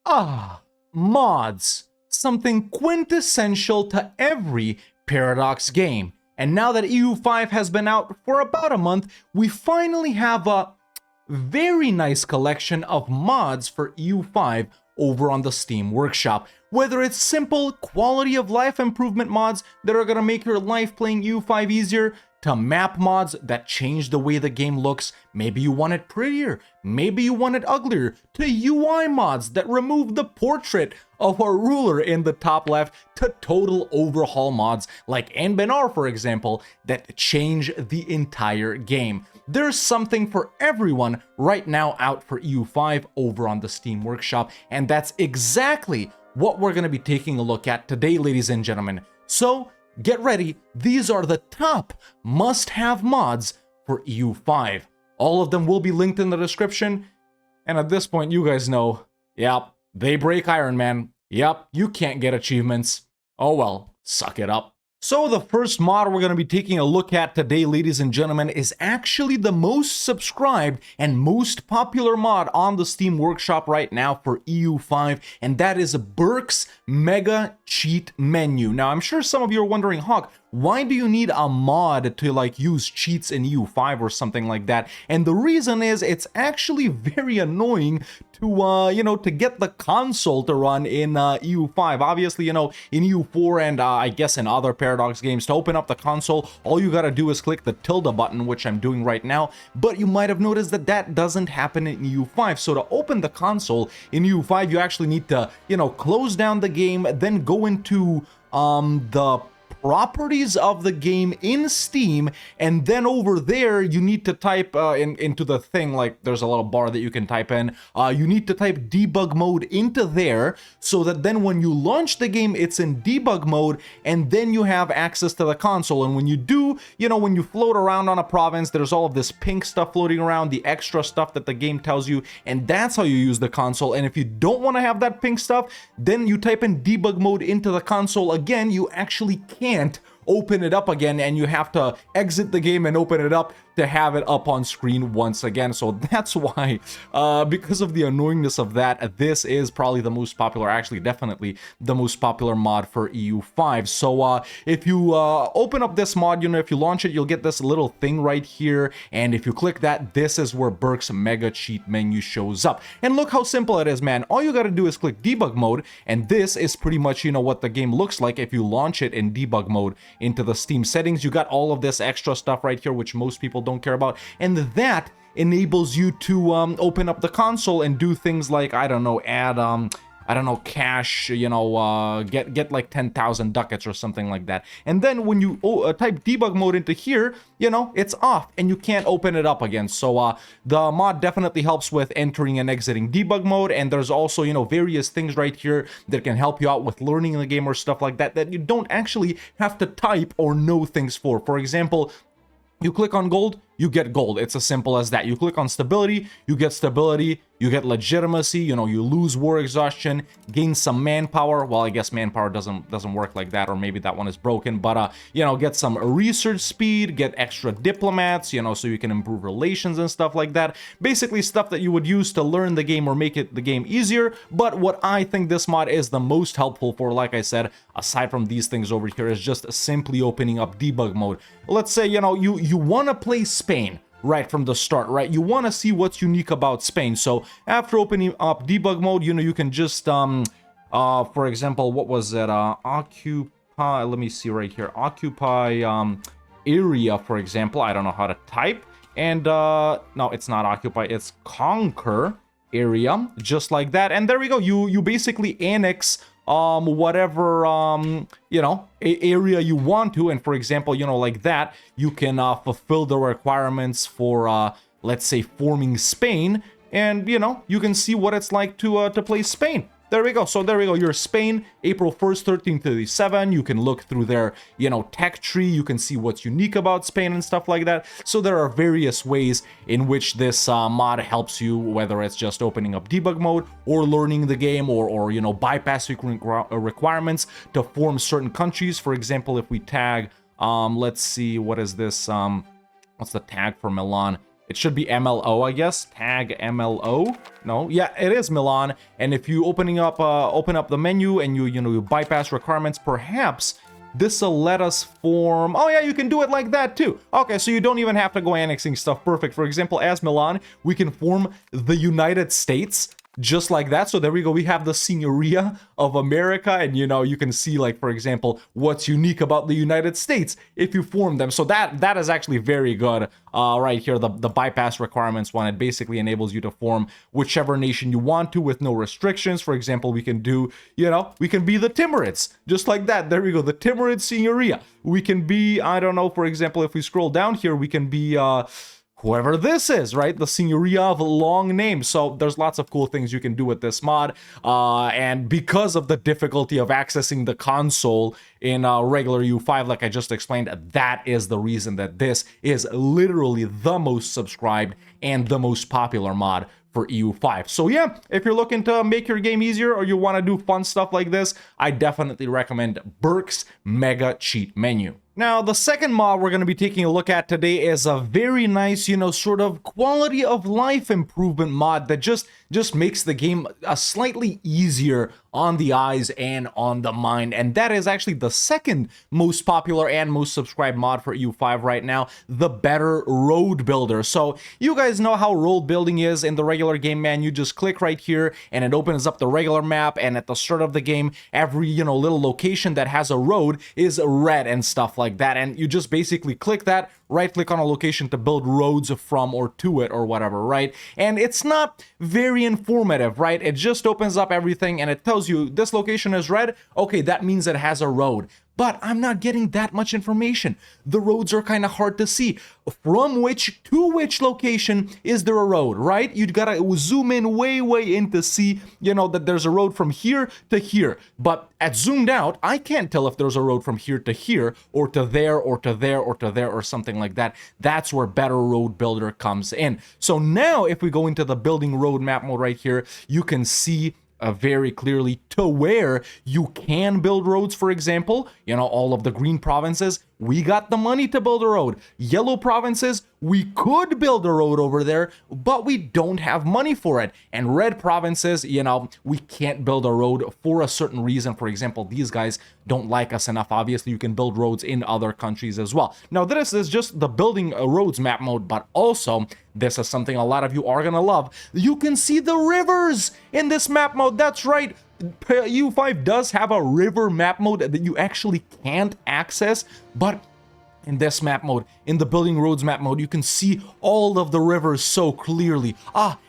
Ah, mods. Something quintessential to every Paradox game. And now that EU5 has been out for about a month, we finally have a very nice collection of mods for EU5 over on the Steam Workshop. Whether it's simple quality of life improvement mods that are gonna make your life playing EU5 easier, to map mods that change the way the game looks, maybe you want it prettier, maybe you want it uglier, to UI mods that remove the portrait of a ruler in the top left, to total overhaul mods like Enbenar, for example, that change the entire game. There's something for everyone right now out for EU5 over on the Steam Workshop, and that's exactly what we're going to be taking a look at today, ladies and gentlemen. So, get ready, these are the top must-have mods for EU5. All of them will be linked in the description, and at this point, you guys know, yep, they break Iron Man. Yep, you can't get achievements. Oh well, suck it up. So the first mod we're going to be taking a look at today, ladies and gentlemen, is actually the most subscribed and most popular mod on the Steam Workshop right now for EU5, and that is Burke's Mega Cheat Menu. Now, I'm sure some of you are wondering, Hawk, why do you need a mod to like use cheats in EU5 or something like that? And the reason is it's actually very annoying to to get the console to run in EU5. Obviously, in EU4 and I guess in other Paradox games, to open up the console, all you gotta do is click the tilde button, which I'm doing right now. But you might have noticed that that doesn't happen in EU5. So to open the console in EU5, you actually need to, close down the game, then go into the properties of the game in Steam, and then over there you need to type into the thing, like there's a little bar that you can type in, you need to type debug mode into there, so that then when you launch the game it's in debug mode, and then you have access to the console. And when you do, when you float around on a province, there's all of this pink stuff floating around, the extra stuff that the game tells you, and that's how you use the console. And if you don't want to have that pink stuff, then you type in debug mode into the console again. You actually can't open it up again, and you have to exit the game and open it up to have it up on screen once again. So that's why, because of the annoyingness of that, this is probably the most popular, actually definitely the most popular mod for EU5. So if you open up this mod, if you launch it, you'll get this little thing right here, and if you click that, this is where Burke's Mega Cheat Menu shows up. And look how simple it is, man. All you gotta do is click debug mode, and this is pretty much what the game looks like if you launch it in debug mode into the Steam settings. You got all of this extra stuff right here, which most people don't care about, and that enables you to open up the console and do things like, I don't know, add cash, get like 10,000 ducats or something like that. And then when you type debug mode into here, it's off and you can't open it up again. So the mod definitely helps with entering and exiting debug mode. And there's also, various things right here that can help you out with learning the game or stuff like that, that you don't actually have to type or know things for. For example, you click on gold, you get gold. It's as simple as that. You click on stability, you get stability, you get legitimacy, you lose war exhaustion, gain some manpower. Well, I guess manpower doesn't work like that, or maybe that one is broken, but get some research speed, get extra diplomats, so you can improve relations and stuff like that. Basically stuff that you would use to learn the game or make the game easier. But what I think this mod is the most helpful for, like I said, aside from these things over here, is just simply opening up debug mode. Let's say, you want to play Spain right from the start, right? You want to see what's unique about Spain. So after opening up debug mode, you can just, for example, what was it? Occupy, let me see right here. Occupy area, for example. I don't know how to type. And, no, it's not occupy, it's conquer area, just like that. And there we go. You basically annex whatever area you want to, and for example, like that, you can fulfill the requirements for let's say forming Spain, and you can see what it's like to play Spain. There we go. So there we go. You're Spain, April 1st, 1337. You can look through their, tech tree. You can see what's unique about Spain and stuff like that. So there are various ways in which this mod helps you, whether it's just opening up debug mode or learning the game, or bypassing requirements to form certain countries. For example, if we tag, let's see, what is this? What's the tag for Milan? It should be MLO, I guess. Tag MLO. No, yeah, it is Milan. And if you open up the menu and you bypass requirements, perhaps this'll let us form. Oh yeah, you can do it like that too. Okay, so you don't even have to go annexing stuff. Perfect. For example, as Milan, we can form the United States. Just like that. So there we go. We have the Signoria of America, and you can see, like, for example, what's unique about the United States if you form them. So that is actually very good. Right here, the bypass requirements one, it basically enables you to form whichever nation you want to with no restrictions. For example, we can do, we can be the Timurids, just like that. There we go, the Timurid Signoria. We can be, I don't know, for example, if we scroll down here, we can be whoever this is, right? The Signoria of long names. So there's lots of cool things you can do with this mod. And because of the difficulty of accessing the console in regular EU5, like I just explained, that is the reason that this is literally the most subscribed and the most popular mod for EU5. So yeah, if you're looking to make your game easier or you want to do fun stuff like this, I definitely recommend Burke's Mega Cheat Menu. Now, the second mod we're going to be taking a look at today is a very nice, sort of quality of life improvement mod that just makes the game slightly easier on the eyes and on the mind. And that is actually the second most popular and most subscribed mod for EU5 right now, the Better Road Builder. So you guys know how road building is in the regular game, man. You just click right here and it opens up the regular map, and at the start of the game, every, little location that has a road is red and stuff like that. And you just basically click that, right click on a location to build roads from or to it or whatever, right? And it's not very informative, right? It just opens up everything and it tells you this location is red. Okay, that means it has a road. But I'm not getting that much information. The roads are kind of hard to see. From which to which location is there a road, right? You'd gotta zoom in way in to see, that there's a road from here to here. But at zoomed out, I can't tell if there's a road from here to here, or to there, or to there, or to there, or something like that. That's where Better Road Builder comes in. So now if we go into the building road map mode right here, you can see very clearly to where you can build roads. For example, all of the green provinces, we got the money to build a road. Yellow provinces, we could build a road over there, but we don't have money for it. And red provinces, we can't build a road for a certain reason. For example, these guys don't like us enough. Obviously, you can build roads in other countries as well. Now, this is just the building roads map mode, but also this is something a lot of you are gonna love. You can see the rivers in this map mode. That's right. EU5 does have a river map mode that you actually can't access, but in this map mode, in the building roads map mode, you can see all of the rivers so clearly.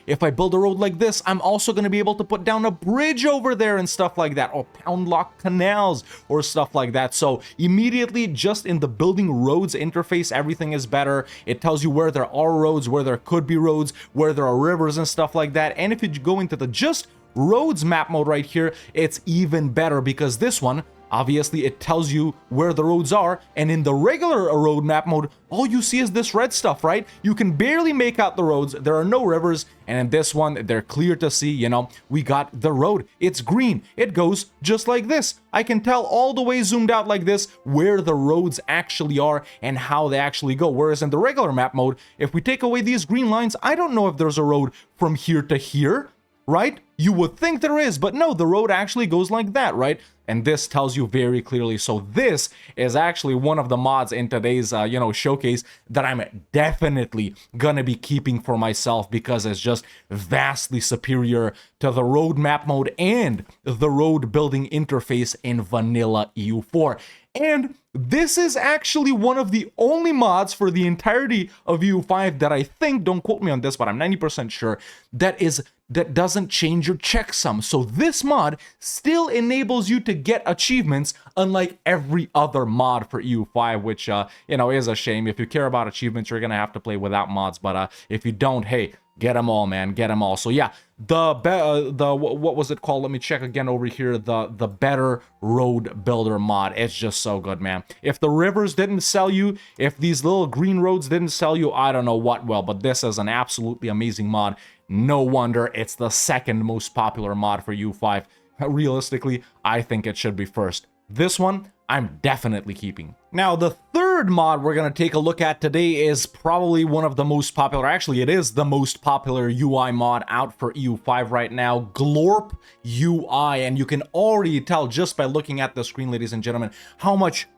If I build a road like this, I'm also going to be able to put down a bridge over there and stuff like that, or pound lock canals or stuff like that. So immediately, just in the building roads interface, everything is better. It tells you where there are roads, where there could be roads, where there are rivers and stuff like that. And if you go into the just roads map mode right here, it's even better, because this one, obviously, it tells you where the roads are, and in the regular road map mode, all you see is this red stuff, right? You can barely make out the roads, there are no rivers, and in this one, they're clear to see, we got the road. It's green. It goes just like this. I can tell all the way zoomed out like this where the roads actually are and how they actually go. Whereas in the regular map mode, if we take away these green lines, I don't know if there's a road from here to here, right? You would think there is, but no, the road actually goes like that, right? And this tells you very clearly. So this is actually one of the mods in today's, showcase that I'm definitely gonna be keeping for myself, because it's just vastly superior to the road map mode and the road building interface in vanilla EU4. And this is actually one of the only mods for the entirety of EU5 that I think, don't quote me on this, but I'm 90% sure, that doesn't change your checksum. So this mod still enables you to get achievements, unlike every other mod for EU5, which, is a shame. If you care about achievements, you're gonna have to play without mods, but if you don't, hey, get them all, man, get them all. So yeah, what was it called? Let me check again over here. The Better Road Builder mod. It's just so good, man. If the rivers didn't sell you, if these little green roads didn't sell you, I don't know what will, but this is an absolutely amazing mod. No wonder it's the second most popular mod for EU5. Realistically, I think it should be first. This one, I'm definitely keeping. Now, the third mod we're going to take a look at today is probably one of the most popular, actually it is the most popular UI mod out for EU5 right now, Glorp UI, and you can already tell just by looking at the screen, ladies and gentlemen, how much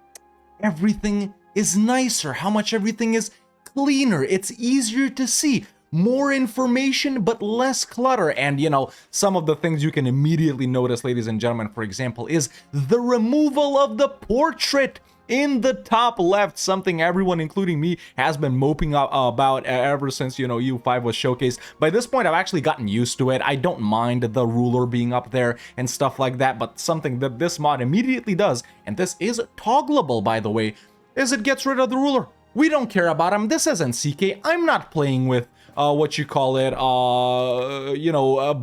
everything is nicer, how much everything is cleaner, it's easier to see. More information, but less clutter. And, you know, some of the things you can immediately notice, ladies and gentlemen, for example, is the removal of the portrait in the top left, something everyone, including me, has been moping about ever since, you know, EU5 was showcased. By this point, I've actually gotten used to it. I don't mind the ruler being up there and stuff like that, but something that this mod immediately does, and this is toggleable, by the way, is it gets rid of the ruler. We don't care about him. This isn't CK. I'm not playing with what you call it,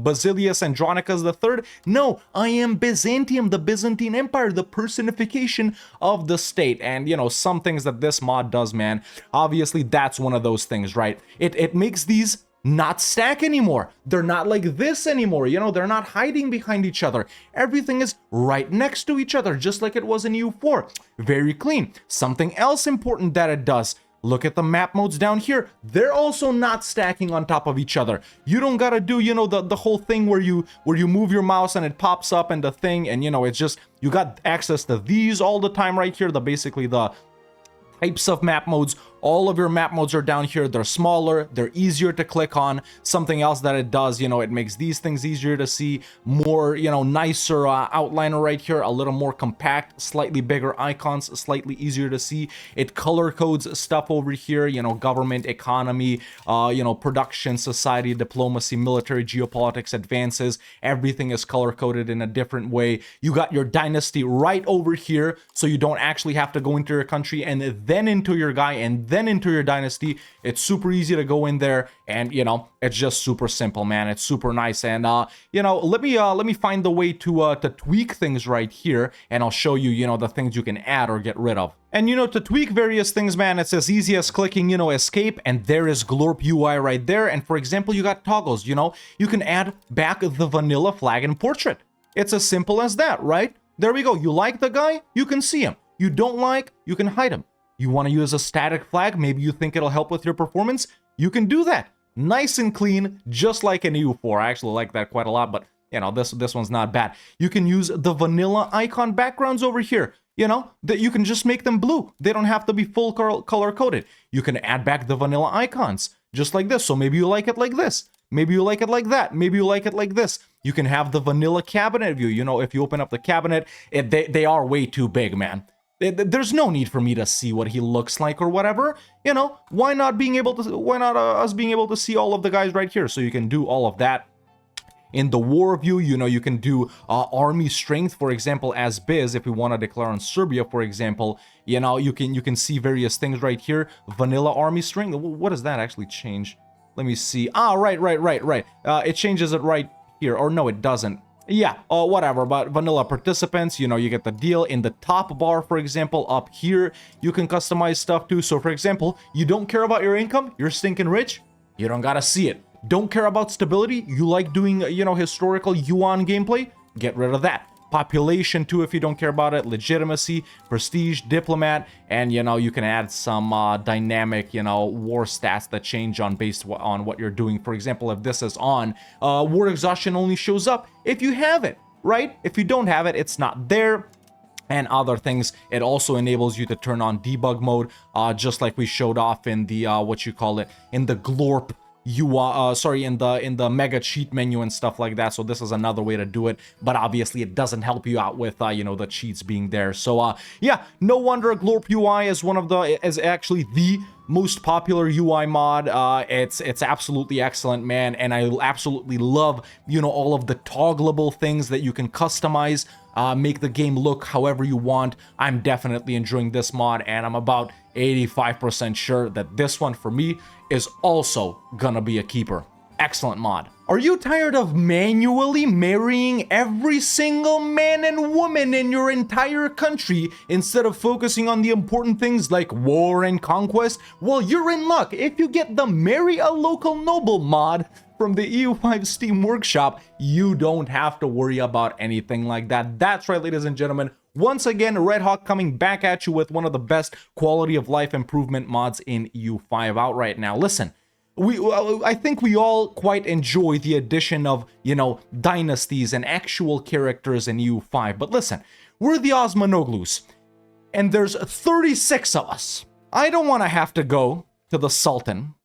Basilius Andronicus III. No, I am Byzantium, the Byzantine Empire, the personification of the state. And, you know, some things that this mod does, man, obviously that's one of those things, right? It makes these not stack anymore. They're not like this anymore, you know, they're not hiding behind each other. Everything is right next to each other, just like it was in EU4. Very clean. Something else important that it does, look at the map modes down here. They're also not stacking on top of each other. You don't gotta do, you know, the whole thing where you move your mouse and it pops up and the thing, and you know, it's just, you got access to these all the time right here, basically the types of map modes. All of your map modes are down here. They're smaller, they're easier to click on. Something else that it does, you know, it makes these things easier to see, more, you know, nicer outliner right here, a little more compact, slightly bigger icons, slightly easier to see. It color codes stuff over here, you know, government, economy, you know, production, society, diplomacy, military, geopolitics, advances. Everything is color coded in a different way. You got your dynasty right over here, so you don't actually have to go into your country and then into your guy and then into your dynasty. It's super easy to go in there, and you know, it's just super simple, man. It's super nice. And you know, let me find the way to tweak things right here, and I'll show you, you know, the things you can add or get rid of. And you know, to tweak various things, man, it's as easy as clicking, you know, escape, and there is Glorp UI right there. And for example, you got toggles, you know, you can add back the vanilla flag and portrait. It's as simple as that, right? There we go. You like the guy, you can see him. You don't like, you can hide him. You want to use a static flag, maybe you think it'll help with your performance, you can do that. Nice and clean, just like in EU4. I actually like that quite a lot, but you know, this one's not bad. You can use the vanilla icon backgrounds over here, you know, that you can just make them blue. They don't have to be full color coded. You can add back the vanilla icons, just like this. So maybe you like it like this. Maybe you like it like that. Maybe you like it like this. You can have the vanilla cabinet view. You know, if you open up the cabinet, they are way too big, man. There's no need for me to see what he looks like or whatever. You know, why not us being able to see all of the guys right here? So you can do all of that. In the war view, you know, you can do army strength, for example, as Biz. If we want to declare on Serbia, for example, you know, you can see various things right here. Vanilla army strength. What does that actually change? Let me see. Ah, right. It changes it right here. Or no, it doesn't. Yeah, whatever, but vanilla participants, you know, you get the deal. In the top bar, for example, up here, you can customize stuff too. So, for example, you don't care about your income, you're stinking rich, you don't gotta see it. Don't care about stability, you like doing, you know, historical yuan gameplay, get rid of that. Population too, if you don't care about it. Legitimacy, prestige, diplomat, and you know, you can add some dynamic, you know, war stats that change based on what you're doing. For example, if this is on, war exhaustion only shows up if you have it, right? If you don't have it, it's not there. And other things. It also enables you to turn on debug mode, just like we showed off in the in the Glorp in the mega cheat menu and stuff like that. So this is another way to do it, but obviously it doesn't help you out with you know, the cheats being there. So yeah, no wonder Glorp UI is actually the most popular UI mod. It's absolutely excellent, man, and I absolutely love, you know, all of the toggleable things that you can customize, make the game look however you want. I'm definitely enjoying this mod, and I'm about 85% sure that this one for me is also gonna be a keeper. Excellent mod. Are you tired of manually marrying every single man and woman in your entire country instead of focusing on the important things like war and conquest? Well, you're in luck if you get the Marry a Local Noble mod from the EU5 Steam Workshop, you don't have to worry about anything like that. That's right, ladies and gentlemen. Once again, Red Hawk coming back at you with one of the best quality of life improvement mods in EU5 out right now. Listen, I think we all quite enjoy the addition of, dynasties and actual characters in EU5. But listen, we're the Osmanoglus, and there's 36 of us. I don't want to have to go to the Sultan,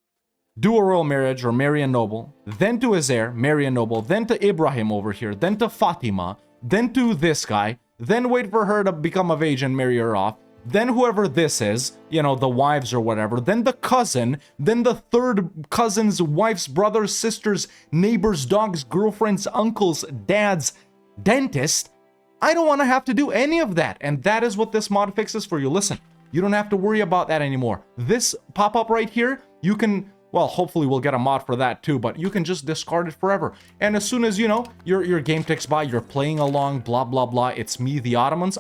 do a royal marriage or marry a noble, then to his heir, marry a noble, then to Ibrahim over here, then to Fatima, then to this guy, then wait for her to become of age and marry her off, then whoever this is, the wives or whatever, then the cousin, then the third cousin's wife's brothers, sisters, neighbors, dogs, girlfriends, uncles, dads, dentist. I don't want to have to do any of that, and that is what this mod fixes for you. Listen, you don't have to worry about that anymore. This pop-up right here, you can, well, hopefully we'll get a mod for that too, but you can just discard it forever. And as soon as, your game ticks by, you're playing along, blah, blah, blah, it's me, the Ottomans.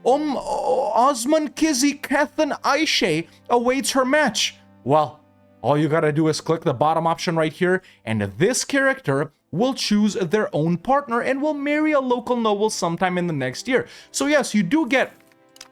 Osman Kizi Kathan Aisha awaits her match. Well, all you gotta do is click the bottom option right here, and this character will choose their own partner and will marry a local noble sometime in the next year. So yes, you do get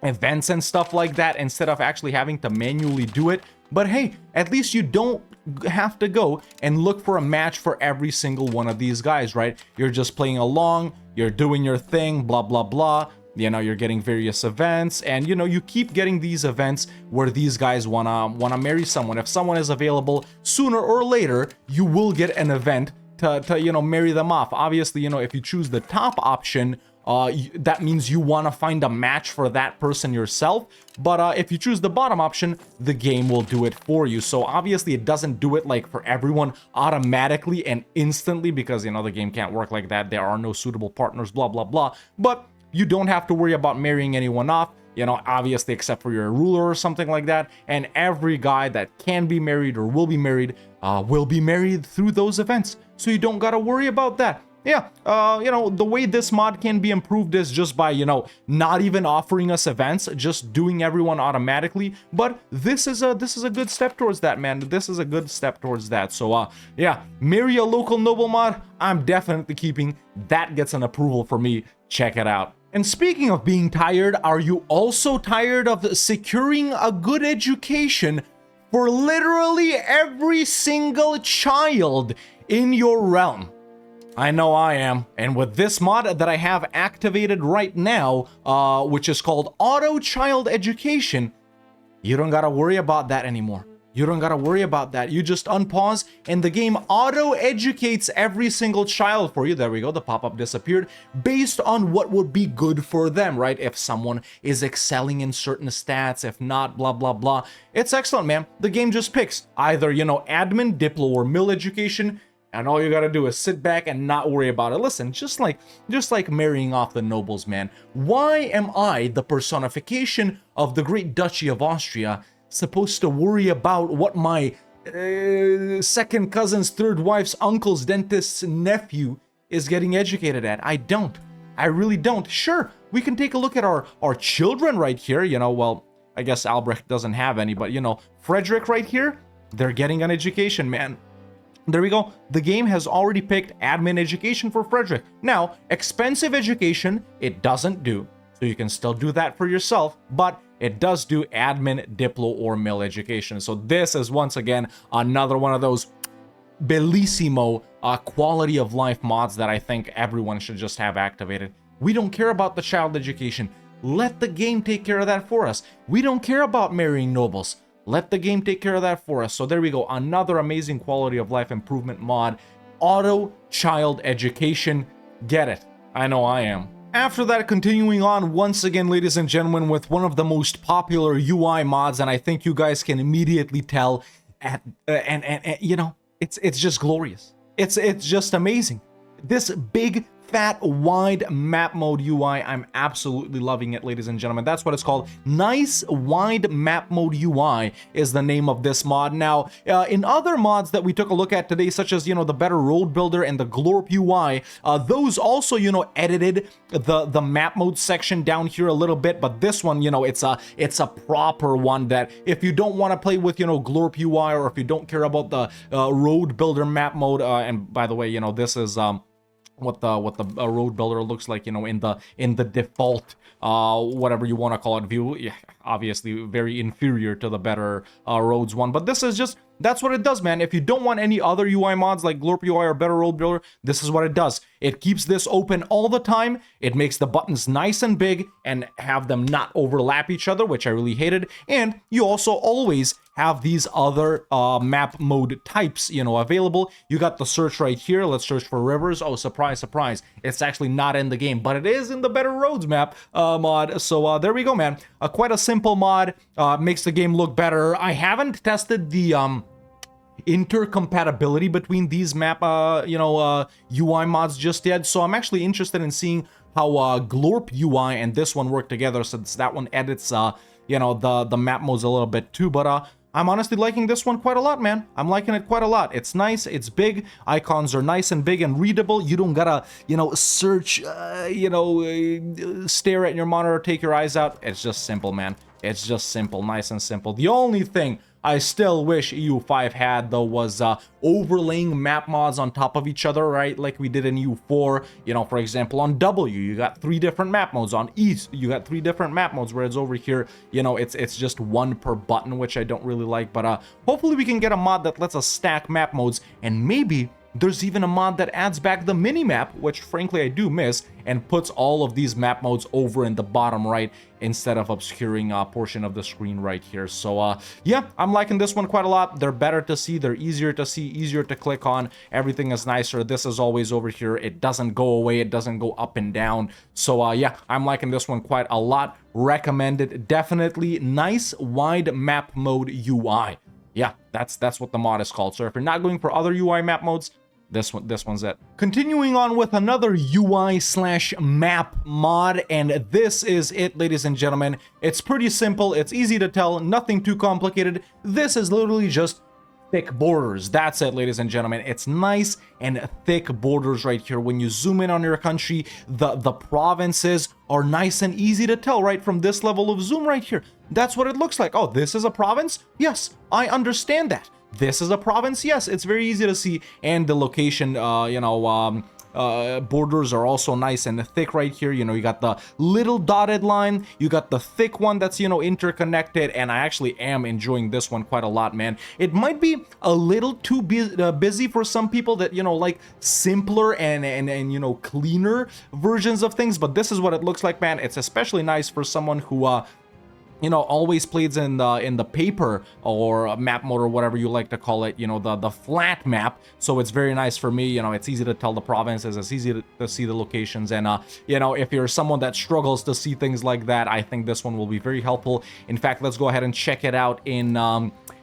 events and stuff like that instead of actually having to manually do it. But hey, at least you don't have to go and look for a match for every single one of these guys, right? You're just playing along, you're doing your thing, blah, blah, blah. You're getting various events, and you keep getting these events where these guys wanna marry someone. If someone is available, sooner or later, you will get an event to marry them off. Obviously, if you choose the top option, that means you want to find a match for that person yourself. But if you choose the bottom option, the game will do it for you. So obviously it doesn't do it like for everyone automatically and instantly, because the game can't work like that. There are no suitable partners, blah, blah, blah. But you don't have to worry about marrying anyone off, obviously, except for your ruler or something like that. And every guy that can be married or will be married through those events. So you don't got to worry about that. Yeah, the way this mod can be improved is just by, not even offering us events, just doing everyone automatically. But this is a good step towards that, man. This is a good step towards that. So, yeah, marry a local noble mod, I'm definitely keeping. That gets an approval for me. Check it out. And speaking of being tired, are you also tired of securing a good education for literally every single child in your realm? I know I am, and with this mod that I have activated right now, which is called Auto Child Education, you don't gotta worry about that anymore. You don't gotta worry about that. You just unpause, and the game auto-educates every single child for you. There we go, the pop-up disappeared, based on what would be good for them, right? If someone is excelling in certain stats, if not, blah, blah, blah. It's excellent, man. The game just picks either, admin, diplo, or mill education, and all you gotta do is sit back and not worry about it. Listen, just like marrying off the nobles, man. Why am I, the personification of the Great Duchy of Austria, supposed to worry about what my second cousin's third wife's uncle's dentist's nephew is getting educated at? I don't. I really don't. Sure, we can take a look at our children right here. Well, I guess Albrecht doesn't have any, but Frederick right here, they're getting an education, man. There we go. The game has already picked admin education for Frederick. Now, expensive education, it doesn't do. So you can still do that for yourself, but it does do admin, diplo, or mill education. So this is, once again, another one of those bellissimo quality of life mods that I think everyone should just have activated. We don't care about the child education. Let the game take care of that for us. We don't care about marrying nobles. Let the game take care of that for us. So there we go. Another amazing quality of life improvement mod. Auto Child Education. Get it. I know I am. After that, continuing on once again, ladies and gentlemen, with one of the most popular UI mods, and I think you guys can immediately tell, it's just glorious. It's just amazing. This big fat, wide map mode UI. I'm absolutely loving it, ladies and gentlemen. That's what it's called. Nice, wide map mode UI is the name of this mod. Now, in other mods that we took a look at today, such as, the Better Road Builder and the Glorp UI, those also, edited the map mode section down here a little bit, but this one, it's a proper one that if you don't want to play with, Glorp UI, or if you don't care about the Road Builder map mode, and by the way, this is what the road builder looks like, in the default whatever you want to call it view. Yeah, obviously very inferior to the Better Roads one, but this is just, that's what it does, man. If you don't want any other UI mods like Glorp UI or Better Road Builder, this is what it does. It keeps this open all the time. It makes the buttons nice and big and have them not overlap each other, which I really hated. And you also always have these other map mode types, available. You got the search right here. Let's search for rivers. Oh, surprise, surprise. It's actually not in the game, but it is in the Better Roads map mod. So there we go, man. Quite a simple mod. Makes the game look better. I haven't tested the intercompatibility between these map UI mods just yet, so I'm actually interested in seeing how Glorp UI and this one work together, since that one edits the map modes a little bit too. But I'm honestly liking this one quite a lot, man. I'm liking it quite a lot. It's nice, it's big, icons are nice and big and readable. You don't gotta search, stare at your monitor, take your eyes out. It's just simple, man. It's just simple, nice and simple. The only thing I still wish EU5 had, though, was overlaying map mods on top of each other, right? Like we did in EU4. For example, on W, you got 3 different map modes. On East, you got 3 different map modes, whereas over here, it's just 1 per button, which I don't really like. But hopefully we can get a mod that lets us stack map modes, and maybe there's even a mod that adds back the mini-map, which frankly I do miss, and puts all of these map modes over in the bottom right instead of obscuring a portion of the screen right here. So yeah, I'm liking this one quite a lot. They're better to see, they're easier to see, easier to click on. Everything is nicer. This is always over here. It doesn't go away, it doesn't go up and down. So yeah, I'm liking this one quite a lot. Recommended. Definitely nice wide map mode UI. Yeah, that's what the mod is called. So if you're not going for other UI map modes, this one's it. Continuing on with another UI/map mod, and this is it, ladies and gentlemen. It's pretty simple, it's easy to tell, nothing too complicated. This is literally just thick borders. That's it, ladies and gentlemen. It's nice and thick borders right here. When you zoom in on your country, the provinces are nice and easy to tell right from this level of zoom right here. That's what it looks like. Oh, this is a province? Yes, I understand that. This is a province? Yes, it's very easy to see. And the location, borders are also nice and thick right here. You got the little dotted line, you got the thick one that's interconnected, and I actually am enjoying this one quite a lot, man. It might be a little too busy for some people that like simpler and cleaner versions of things, but this is what it looks like, man. It's especially nice for someone who always plays in the paper or map mode or whatever you like to call it, the flat map. So it's very nice for me. It's easy to tell the provinces, it's easy to see the locations, and if you're someone that struggles to see things like that, I think this one will be very helpful. In fact, let's go ahead and check it out in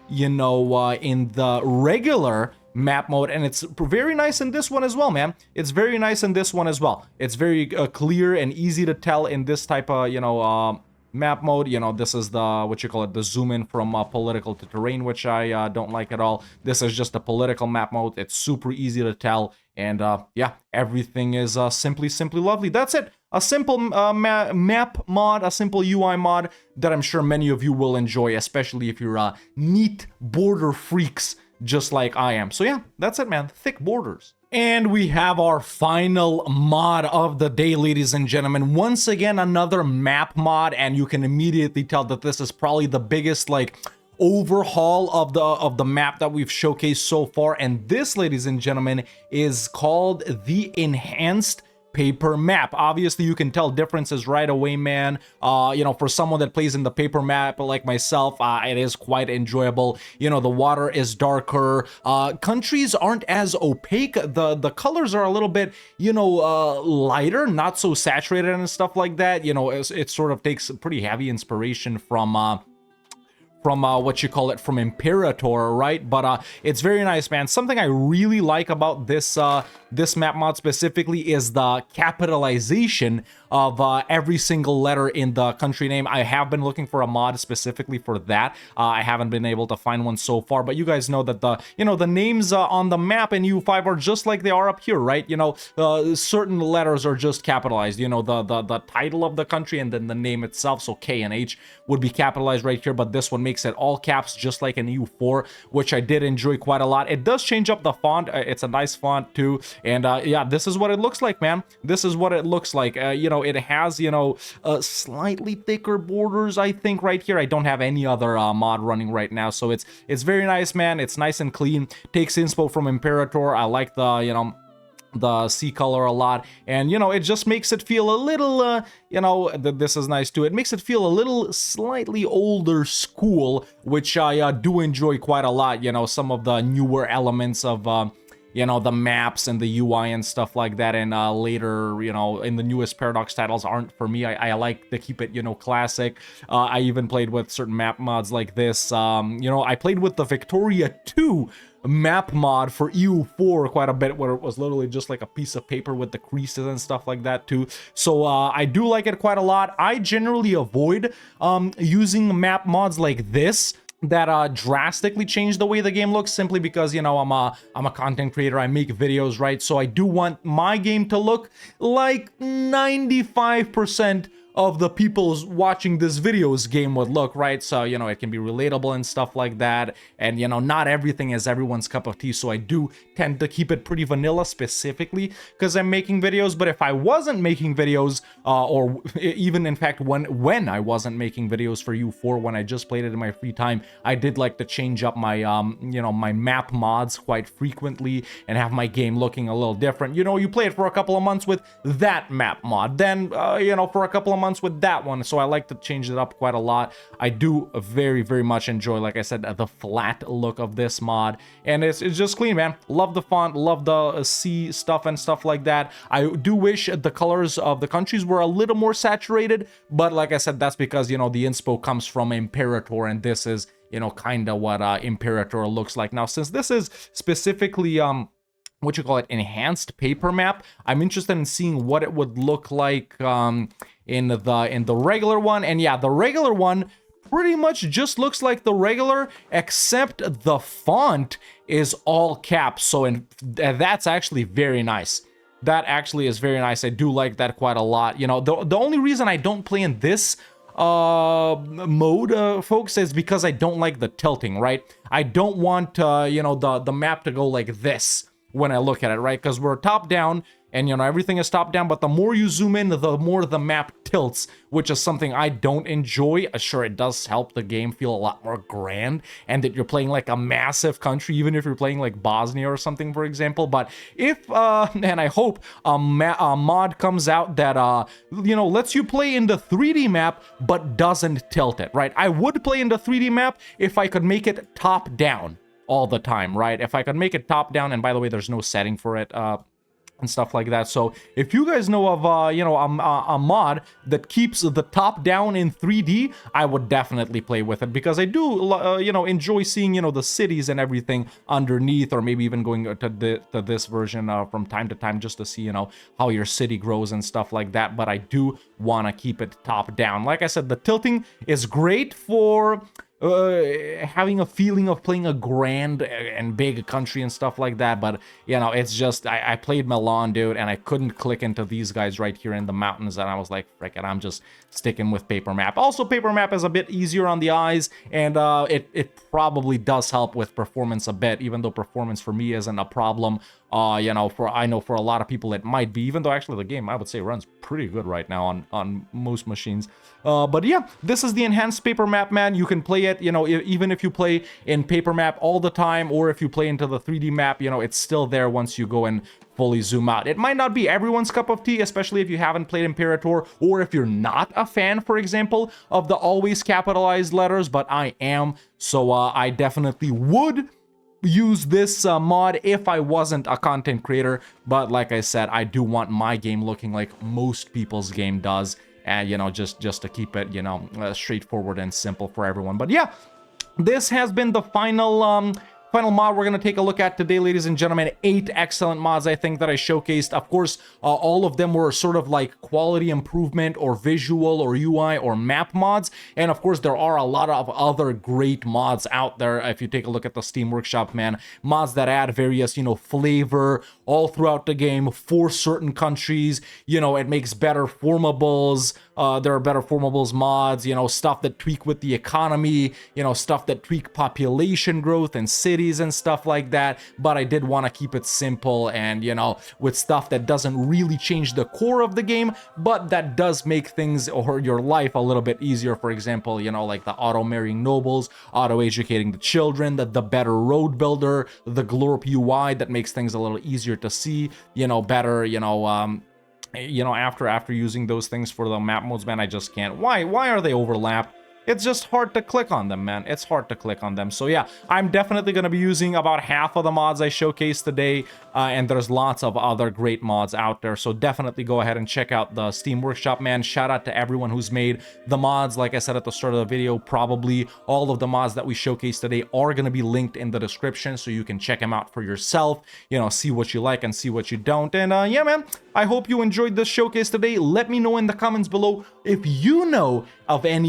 in the regular map mode, and it's very nice in this one as well, man. It's very nice in this one as well. It's very clear and easy to tell in this type of map mode. This is the zoom in from political to terrain, which I don't like at all. This is just a political map mode. It's super easy to tell, and yeah, everything is simply lovely. That's it. A simple map mod, a simple UI mod that I'm sure many of you will enjoy, especially if you're neat border freaks just like I am. So yeah, that's it, man. Thick borders. And we have our final mod of the day, ladies and gentlemen. Once again, another map mod, and you can immediately tell that this is probably the biggest overhaul of the map that we've showcased so far. And this, ladies and gentlemen, is called the Enhanced Paper Map. Obviously, you can tell differences right away, man. For someone that plays in the paper map like myself, it is quite enjoyable. The water is darker. Countries aren't as opaque. The colors are a little bit, lighter, not so saturated and stuff like that. It sort of takes pretty heavy inspiration from from what you call it, from Imperator, right? But it's very nice, man. Something I really like about this this map mod specifically is the capitalization of every single letter in the country name. I have been looking for a mod specifically for that. I haven't been able to find one so far, but you guys know that the, you know, the names on the map in EU5 are just like they are up here, right? You know, certain letters are just capitalized, you know, the title of the country and then the name itself. So K and H would be capitalized right here, but this one makes it all caps just like in EU4, which I did enjoy quite a lot. It does change up the font. It's a nice font too. And yeah, this is what it looks like, man. This is what it looks like. You know, it has, you know, slightly thicker borders, I think, right here. I don't have any other mod running right now, so it's very nice, man. It's nice and clean. Takes inspo from Imperator. I like the, you know, the sea color a lot, and you know, it just makes it feel a little you know, this is nice too. It makes it feel a little slightly older school, which I do enjoy quite a lot. You know, some of the newer elements of you know, the maps and the UI and stuff like that, and later, you know, in the newest Paradox titles aren't for me. I like to keep it, you know, classic. I even played with certain map mods like this. You know, I played with the Victoria 2 map mod for EU4 quite a bit, where it was literally just like a piece of paper with the creases and stuff like that too. So I do like it quite a lot. I generally avoid using map mods like this that drastically change the way the game looks, simply because, you know, I'm a content creator. I make videos, right? So I do want my game to look like 95% of the people's watching this video's game would look, right? So, you know, it can be relatable and stuff like that. And, you know, not everything is everyone's cup of tea. So I do tend to keep it pretty vanilla, specifically because I'm making videos. But if I wasn't making videos, or even in fact, when I wasn't making videos for EU4, when I just played it in my free time, I did like to change up my, you know, my map mods quite frequently and have my game looking a little different. You know, you play it for a couple of months with that map mod, then, you know, for a couple of months with that one. So I like to change it up quite a lot. I do very, very much enjoy, like I said, the flat look of this mod, and it's just clean, man. Love the font, love the sea stuff and stuff like that. I do wish the colors of the countries were a little more saturated, but like I said, that's because, you know, the inspo comes from Imperator, and this is, you know, kind of what Imperator looks like. Now, since this is specifically what you call it, enhanced paper map, I'm interested in seeing what it would look like in the regular one. And yeah, the regular one pretty much just looks like the regular, except the font is all caps. So that's actually very nice. That actually is very nice. I do like that quite a lot. You know, the only reason I don't play in this mode, folks, is because I don't like the tilting, right? I don't want you know, the map to go like this when I look at it, right? Because we're top down, and, you know, everything is top down, but the more you zoom in, the more the map tilts, which is something I don't enjoy. Sure, it does help the game feel a lot more grand, and that you're playing like a massive country, even if you're playing like Bosnia or something, for example. But if, and I hope a mod comes out that, you know, lets you play in the 3D map, but doesn't tilt it, right? I would play in the 3D map if I could make it top down all the time, right? If I could make it top down, and by the way, there's no setting for it, and stuff like that. So if you guys know of you know, a mod that keeps the top down in 3D, I would definitely play with it, because I do you know, enjoy seeing, you know, the cities and everything underneath, or maybe even going to this version from time to time, just to see, you know, how your city grows and stuff like that. But I do want to keep it top down. Like I said, the tilting is great for having a feeling of playing a grand and big country and stuff like that. But, you know, it's just, I played Milan, dude, and I couldn't click into these guys right here in the mountains, and I was like, frick it, I'm just sticking with paper map. Also, paper map is a bit easier on the eyes, and it probably does help with performance a bit, even though performance for me isn't a problem. You know, I know for a lot of people it might be, even though actually the game, I would say, runs pretty good right now on most machines. But yeah, this is the enhanced paper map, man. You can play it, you know, even if you play in paper map all the time, or if you play into the 3D map, you know, it's still there once you go and fully zoom out. It might not be everyone's cup of tea, especially if you haven't played Imperator, or if you're not a fan, for example, of the always capitalized letters, but I am. So I definitely would use this mod if I wasn't a content creator. But like I said, I do want my game looking like most people's game does, and, you know, just to keep it, you know, straightforward and simple for everyone. But yeah, this has been the final mod we're going to take a look at today, ladies and gentlemen. 8 excellent mods, I think, that I showcased. Of course, all of them were sort of like quality improvement or visual or UI or map mods. And of course, there are a lot of other great mods out there. If you take a look at the Steam Workshop, man, mods that add various, flavor all throughout the game for certain countries. It makes better formables. There are better formables mods, stuff that tweak with the economy, stuff that tweak population growth and cities and stuff like that. But I did want to keep it simple and, with stuff that doesn't really change the core of the game, but that does make things or your life a little bit easier. For example, like the auto marrying nobles, auto educating the children, the better road builder, the glorp UI that makes things a little easier to see, better, after using those things for the map modes, man, I just can't. Why are they overlapped? It's just hard to click on them, man. It's hard to click on them. So yeah, I'm definitely going to be using about half of the mods I showcased today. And there's lots of other great mods out there. So definitely go ahead and check out the Steam Workshop, man. Shout out to everyone who's made the mods. Like I said at the start of the video, probably all of the mods that we showcased today are going to be linked in the description. So you can check them out for yourself, see what you like and see what you don't. And yeah, man, I hope you enjoyed this showcase today. Let me know in the comments below if you know of any,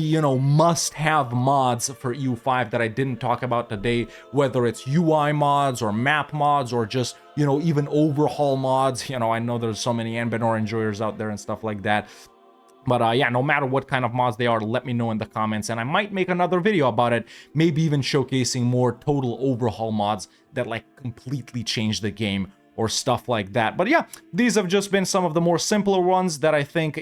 must-have mods for EU5 that I didn't talk about today, whether it's UI mods or map mods or just, even overhaul mods. I know there's so many Anbenor enjoyers out there and stuff like that. But yeah, no matter what kind of mods they are, let me know in the comments, and I might make another video about it, maybe even showcasing more total overhaul mods that like completely change the game or stuff like that. But yeah, these have just been some of the more simpler ones that I think,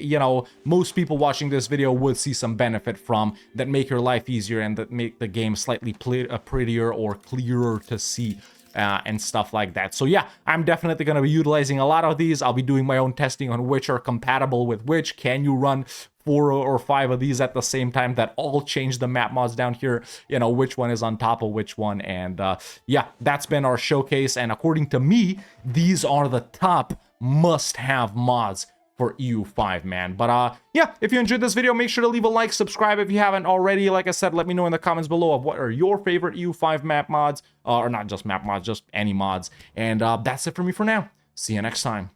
most people watching this video would see some benefit from, that make your life easier and that make the game slightly prettier or clearer to see. And stuff like that. So yeah, I'm definitely going to be utilizing a lot of these. I'll be doing my own testing on which are compatible with which. Can you run 4 or 5 of these at the same time that all change the map mods down here, which one is on top of which one. And yeah, that's been our showcase, and according to me, these are the top must-have mods for EU5, man. But yeah, if you enjoyed this video, make sure to leave a like, subscribe if you haven't already. Like I said, let me know in the comments below of what are your favorite EU5 map mods, or not just map mods, just any mods. And that's it for me for now. See you next time.